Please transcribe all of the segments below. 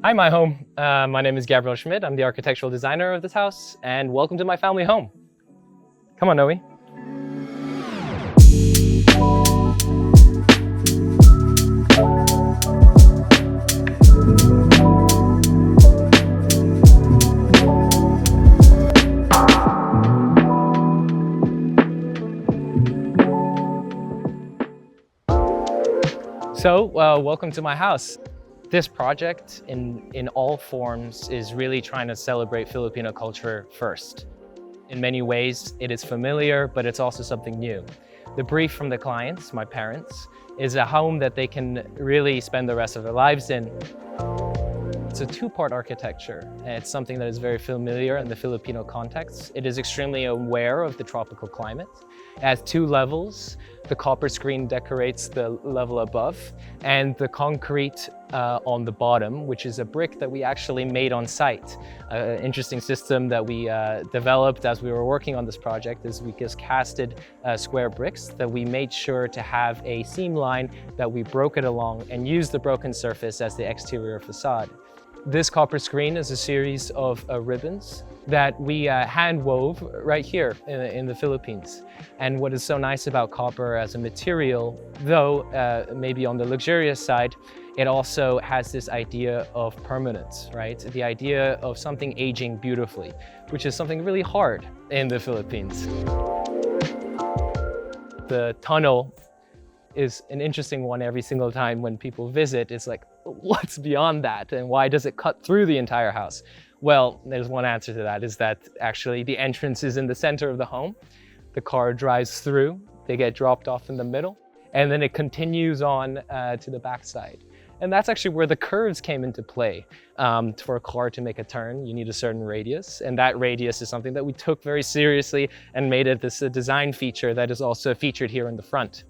Hi, my home. My name is Gabriel Schmid. I'm the architectural designer of this house, and welcome to my family home. Come on, Noe. So, welcome to my house. This project, in all forms, is really trying to celebrate Filipino culture first. In many ways, it is familiar, but it's also something new. The brief from the clients, my parents, is a home that they can really spend the rest of their lives in. It's a two-part architecture, and it's something that is very familiar in the Filipino context. It is extremely aware of the tropical climate. It has two levels. The copper screen decorates the level above, and the concrete on the bottom, which is a brick that we actually made on site. An interesting system that we developed as we were working on this project is we just casted square bricks that we made sure to have a seam line that we broke it along and used the broken surface as the exterior facade. This copper screen is a series of ribbons that we hand wove right here in the Philippines. And what is so nice about copper as a material, though maybe on the luxurious side, it also has this idea of permanence, right? The idea of something aging beautifully, which is something really hard in the Philippines. The tunnel is an interesting one every single time when people visit. It's like, what's beyond that? And why does it cut through the entire house? Well, there's one answer to that, is that actually the entrance is in the center of the home. The car drives through, they get dropped off in the middle, and then it continues on to the backside. And that's actually where the curves came into play. For a car to make a turn, you need a certain radius, and that radius is something that we took very seriously and made it this design feature that is also featured here in the front.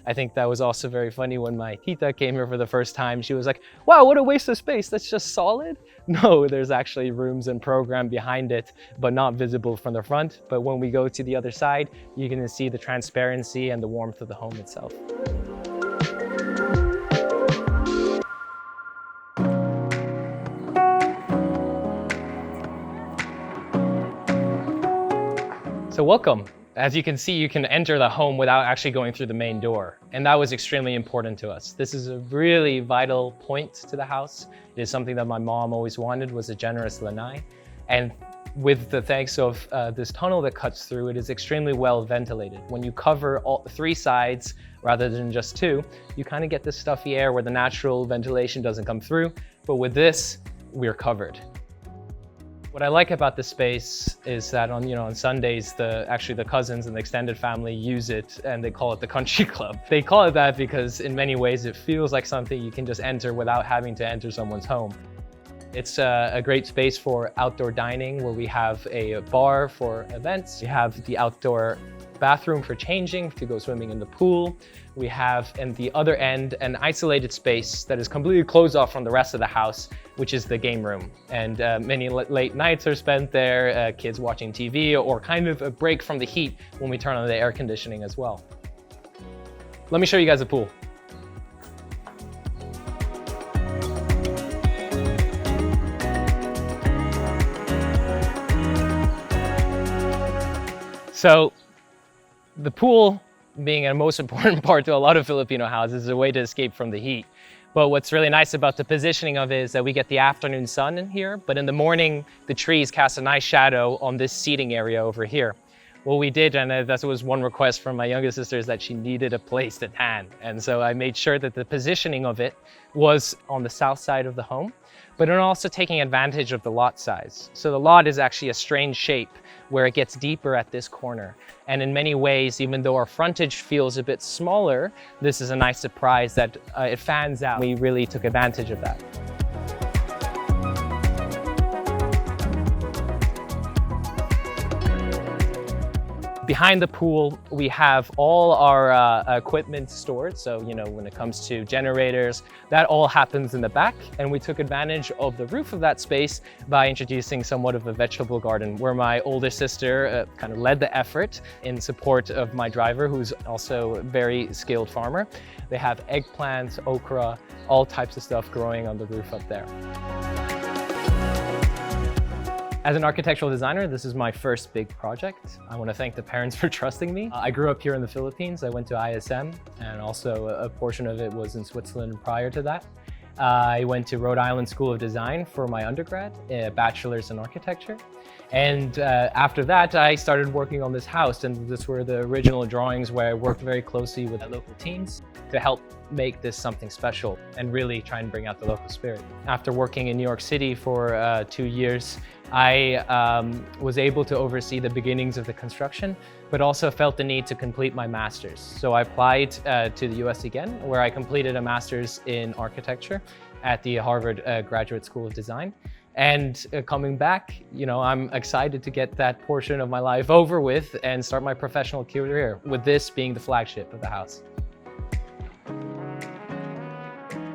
I think that was also very funny when my tita came here for the first time. She was like, wow, what a waste of space, that's just solid? No, there's actually rooms and program behind it, but not visible from the front. But when we go to the other side, you can see the transparency and the warmth of the home itself. So welcome. As you can see, you can enter the home without actually going through the main door. And that was extremely important to us. This is a really vital point to the house. It is something that my mom always wanted, was a generous lanai. And with the thanks of this tunnel that cuts through, it is extremely well ventilated. When you cover all three sides rather than just two, you kind of get this stuffy air where the natural ventilation doesn't come through. But with this, we're covered. What I like about this space is that on Sundays, actually the cousins and the extended family use it, and they call it the country club. They call it that because in many ways it feels like something you can just enter without having to enter someone's home. It's a great space for outdoor dining, where we have a bar for events. We have the outdoor bathroom for changing, to go swimming in the pool. We have, in the other end, an isolated space that is completely closed off from the rest of the house, which is the game room. And many late nights are spent there, kids watching TV, or kind of a break from the heat when we turn on the air conditioning as well. Let me show you guys the pool. So, the pool, being a most important part to a lot of Filipino houses, is a way to escape from the heat. But what's really nice about the positioning of it is that we get the afternoon sun in here, but in the morning, the trees cast a nice shadow on this seating area over here. What we did, and that was one request from my youngest sister, is that she needed a place to tan. And so I made sure that the positioning of it was on the south side of the home, but then also taking advantage of the lot size. So the lot is actually a strange shape where it gets deeper at this corner. And in many ways, even though our frontage feels a bit smaller, this is a nice surprise that it fans out. We really took advantage of that. Behind the pool, we have all our equipment stored. So, when it comes to generators, that all happens in the back. And we took advantage of the roof of that space by introducing somewhat of a vegetable garden, where my older sister kind of led the effort in support of my driver, who's also a very skilled farmer. They have eggplants, okra, all types of stuff growing on the roof up there. As an architectural designer, this is my first big project. I want to thank the parents for trusting me. I grew up here in the Philippines. I went to ISM, and also a portion of it was in Switzerland prior to that. I went to Rhode Island School of Design for my undergrad, a bachelor's in architecture. And after that, I started working on this house, and these were the original drawings where I worked very closely with the local teams to help make this something special and really try and bring out the local spirit. After working in New York City for 2 years, I was able to oversee the beginnings of the construction, but also felt the need to complete my master's. So I applied to the US again, where I completed a master's in architecture at the Harvard Graduate School of Design. And coming back, I'm excited to get that portion of my life over with and start my professional career, with this being the flagship of the house.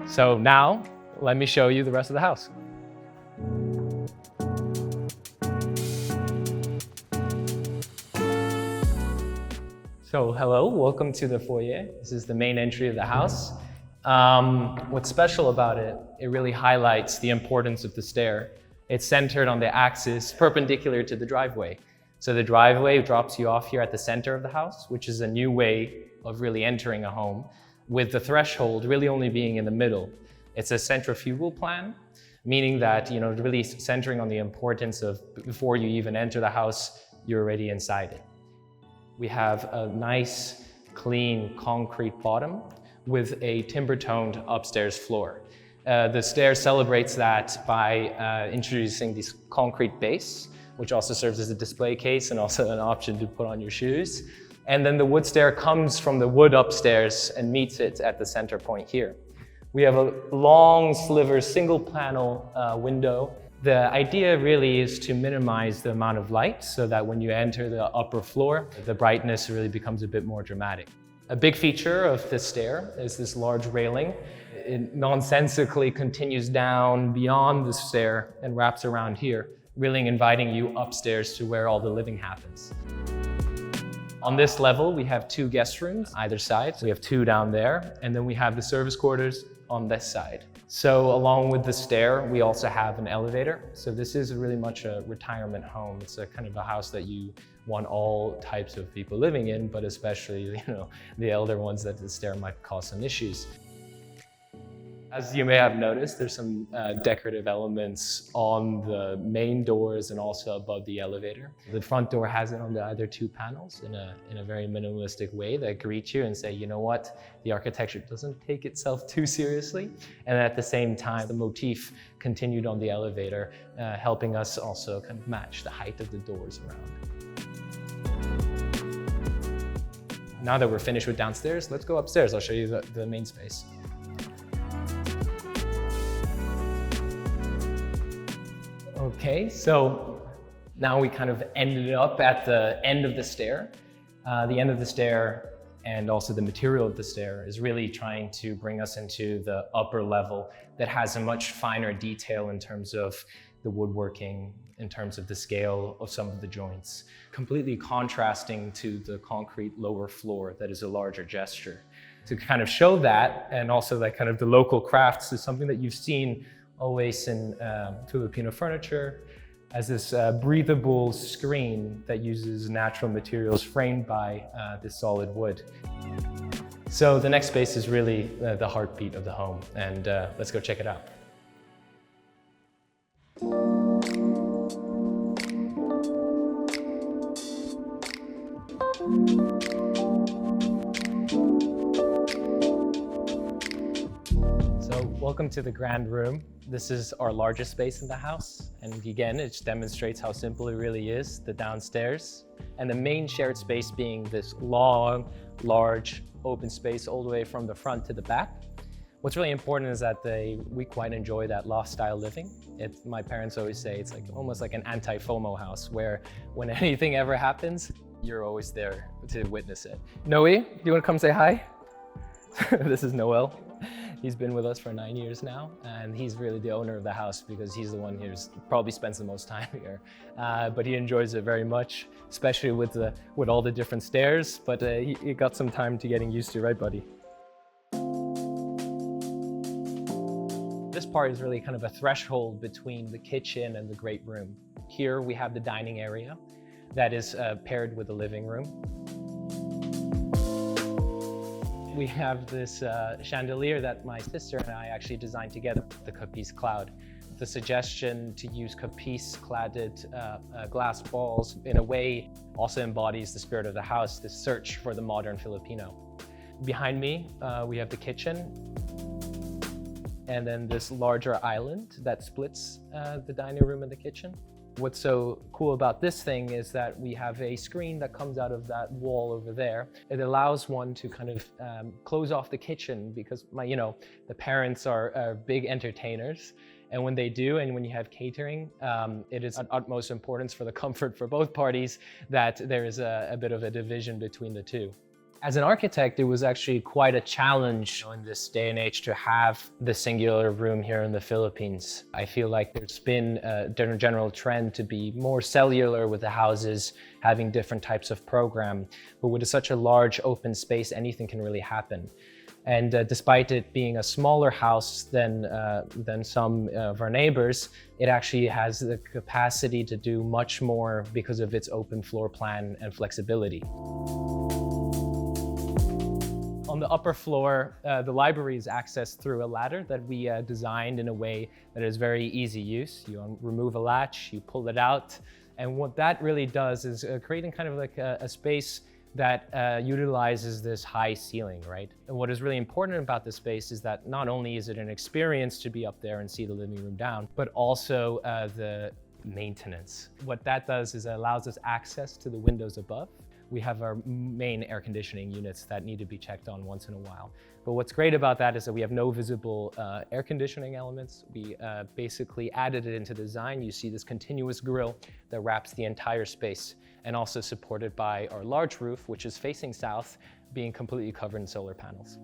So now, let me show you the rest of the house. So hello, welcome to the foyer. This is the main entry of the house. What's special about it, it really highlights the importance of the stair. It's centered on the axis perpendicular to the driveway. So the driveway drops you off here at the center of the house, which is a new way of really entering a home, with the threshold really only being in the middle. It's a centrifugal plan, meaning that, really centering on the importance of before you even enter the house, you're already inside it. We have a nice, clean concrete bottom with a timber-toned upstairs floor. The stair celebrates that by introducing this concrete base, which also serves as a display case and also an option to put on your shoes. And then the wood stair comes from the wood upstairs and meets it at the center point here. We have a long sliver single panel window. The idea really is to minimize the amount of light so that when you enter the upper floor, the brightness really becomes a bit more dramatic. A big feature of this stair is this large railing. It nonsensically continues down beyond the stair and wraps around here, really inviting you upstairs to where all the living happens. On this level, we have 2 guest rooms either side. So we have 2 down there, and then we have the service quarters on this side. So along with the stair, we also have an elevator. So this is really much a retirement home. It's a kind of a house that you want all types of people living in, but especially, the elder ones, that the stair might cause some issues. As you may have noticed, there's some decorative elements on the main doors and also above the elevator. The front door has it on the other 2 panels in a very minimalistic way that greet you and say, you know what, the architecture doesn't take itself too seriously. And at the same time, the motif continued on the elevator, helping us also kind of match the height of the doors around. Now that we're finished with downstairs, let's go upstairs. I'll show you the main space. Okay, so now we kind of ended up at the end of the stair. The end of the stair and also the material of the stair is really trying to bring us into the upper level that has a much finer detail in terms of the woodworking, in terms of the scale of some of the joints, completely contrasting to the concrete lower floor that is a larger gesture. To kind of show that, and also that kind of the local crafts, is something that you've seen always in Filipino furniture, as this breathable screen that uses natural materials framed by this solid wood. So the next space is really the heartbeat of the home, and let's go check it out. Welcome to the grand room. This is our largest space in the house. And again, it demonstrates how simple it really is, the downstairs. And the main shared space being this long, large, open space all the way from the front to the back. What's really important is that we quite enjoy that loft style living. My parents always say it's almost like an anti-FOMO house, where when anything ever happens, you're always there to witness it. Noe, do you want to come say hi? This is Noel. He's been with us for 9 years now, and he's really the owner of the house because he's the one who probably spends the most time here. But he enjoys it very much, especially with all the different stairs. But he got some time to getting used to, right, buddy? This part is really kind of a threshold between the kitchen and the great room. Here we have the dining area that is paired with the living room. We have this chandelier that my sister and I actually designed together, the Capiz Cloud. The suggestion to use Capiz-cladded glass balls in a way also embodies the spirit of the house, the search for the modern Filipino. Behind me, we have the kitchen, and then this larger island that splits the dining room and the kitchen. What's so cool about this thing is that we have a screen that comes out of that wall over there. It allows one to kind of close off the kitchen because the parents are big entertainers. And when they do, and when you have catering, it is of utmost importance for the comfort for both parties that there is a bit of a division between the two. As an architect, it was actually quite a challenge in this day and age to have the singular room here in the Philippines. I feel like there's been a general trend to be more cellular with the houses, having different types of program. But with such a large open space, anything can really happen. And despite it being a smaller house than some of our neighbors, it actually has the capacity to do much more because of its open floor plan and flexibility. On the upper floor, the library is accessed through a ladder that we designed in a way that is very easy use. You remove a latch, you pull it out, and what that really does is creating kind of like a space that utilizes this high ceiling, right? And what is really important about this space is that not only is it an experience to be up there and see the living room down, but also the maintenance. What that does is it allows us access to the windows above. We have our main air conditioning units that need to be checked on once in a while. But what's great about that is that we have no visible air conditioning elements. We basically added it into design. You see this continuous grille that wraps the entire space, and also supported by our large roof, which is facing south, being completely covered in solar panels.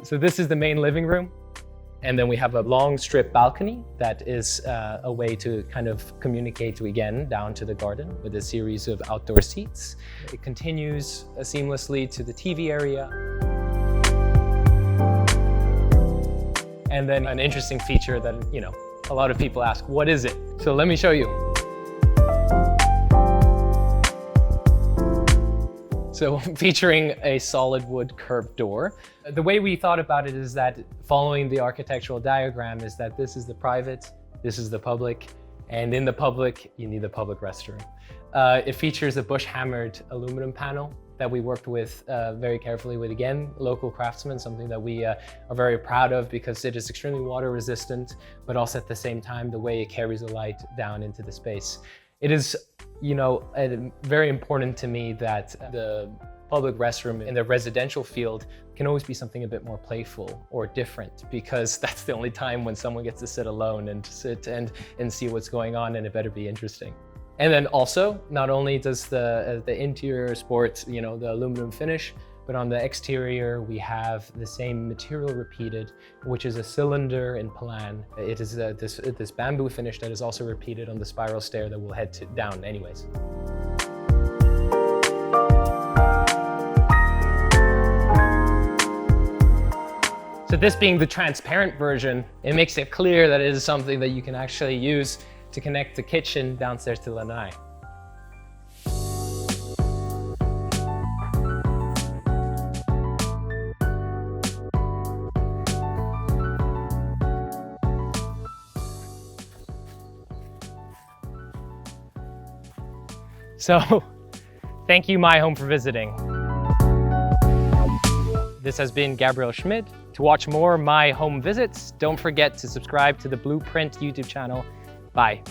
So this is the main living room. And then we have a long strip balcony that is a way to kind of communicate again down to the garden with a series of outdoor seats. It continues seamlessly to the TV area. And then an interesting feature that, a lot of people ask, what is it? So let me show you. So featuring a solid wood curved door. The way we thought about it is that following the architectural diagram is that this is the private, this is the public, and in the public, you need the public restroom. It features a bush hammered aluminum panel that we worked with very carefully with, again, local craftsmen, something that we are very proud of because it is extremely water resistant, but also at the same time, the way it carries the light down into the space. It is, very important to me that the public restroom in the residential field can always be something a bit more playful or different, because that's the only time when someone gets to sit alone and sit and see what's going on, and it better be interesting. And then also, not only does the interior sport, the aluminum finish, but on the exterior, we have the same material repeated, which is a cylinder in plan. It is this bamboo finish that is also repeated on the spiral stair that we'll head down anyways. So this being the transparent version, it makes it clear that it is something that you can actually use to connect the kitchen downstairs to the lanai. So, thank you, MyHome, for visiting. This has been Gabriel Schmid. To watch more MyHome visits, don't forget to subscribe to the BluPrint YouTube channel. Bye.